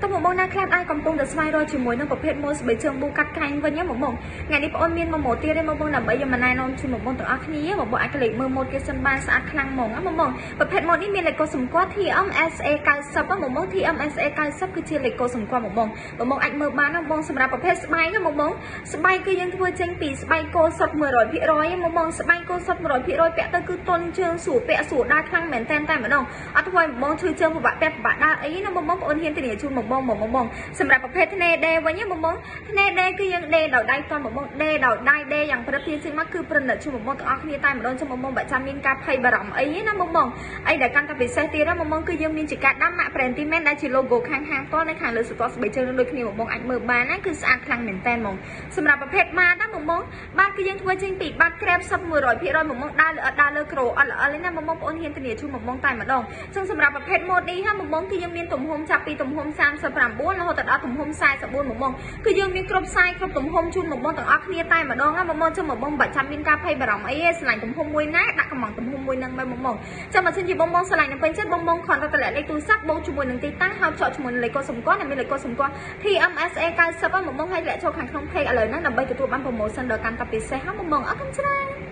តោះមកបងណាខ្លះដែរកំពុងតែស្វែងរកជាមួយនឹងប្រភេទម៉ូស្បែជើងប៊ូកាត់កាញ់វិញណាមកបងថ្ងៃនេះបងមានម៉ូទៀតទេមកបងដើម្បីយកមកណែនាំជូនមកបងទាំងអស់គ្នាមកបងអាចក្លេកមើលម៉ូតគេសិនបានស្អាតខ្លាំងហ្មងណាមកបងប្រភេទម៉ូតនេះមានលេខកូដសម្គាល់ TMSA 90មកបង TMSA 90គឺជាលេខកូដសម្គាល់មកបងអាចមើលបានណាបងសម្រាប់ប្រភេទស្បែកណាមកបងស្បែកគឺយើងធ្វើចេញពីស្បែកគោសុទ្ធ 100% មកបងស្បែកគោសុទ្ធ 100% ពាក់ទៅគឺទន់ជើងស្រួលពាក់ស្រួលដើរខ្លាំងមែនតែម្ដងអត់ធ្វើឲ្យបងឈឺជើងពិបាកពាក់ពិបាកដើរអីណាបងប្អូនហ៊ានធានាជូនមកបងសម្រាប់ប្រភេទធ្នេដេវិញណាបងធ្នេដេគឺយើងដេដោយដៃតន់បងដេដោយដៃដេយ៉ាងប្រតិចេញមកគឺប្រណិតជូនមកបងទាំងអស់គ្នាតែម្ដងជូនមកបងបើចាំមានការភ័យបារម្ភអីណាបងអីដែលកាន់តែពិសេសទៀតណាបងគឺយើងមានជាការដាំម៉ាក់ Prentimen ដែលជា logo ខាងផ្ទាល់នៅខាងលើសតស្បែកជើងដូចគ្នាបងអាចមើលបានណាគឺស្អាតខ្លាំងមែនតែនហ្មងសម្រាប់ប្រភេទបាតណាបងបាតគឺយើងធ្វើចេញពីបាតក្រែបសុទ្ធ 100% បងដើរលើក្រូអត់ល្អទេណាបងប្អូនហ៊ានធានាជូនមកបងតែម្ដងចឹងសម្រាប់ប្រភេទម៉ូតនេះណាបងគឺយើងមានទំហំចាប់ពីទំហំ39រហូតដល់ទំហំ44បងគឺយើងមានគ្រប់ size គ្រប់ទំហំជូនមកបងទាំងអស់គ្នាតែម្ដងណាបងចឹងមកបងបើចាំមានការភ័យបារម្ភអីទេឆ្លាញ់ទំហំមួយណាដាក់កំងទំហំមួយហ្នឹងបែបបងចឹងបើសិនជាបងឆ្លាញ់នៅពេញចិត្តបងគ្រាន់តែតម្លាក់លេខទូរស័ព្ទបងជាមួយនឹងទីតាំងហើយចោតជាមួយនឹងលេខកូដសម្គាល់ដែលមានលេខកូដសម្គាល់ TMSA 90បងឲ្យលាក់ចូលខាងក្នុង page ឥឡូវហ្នឹងដើម្បីទទួលបាន promotion ដល់កាន់តែពិសេសហ្នឹងបងអរគុណច្រើន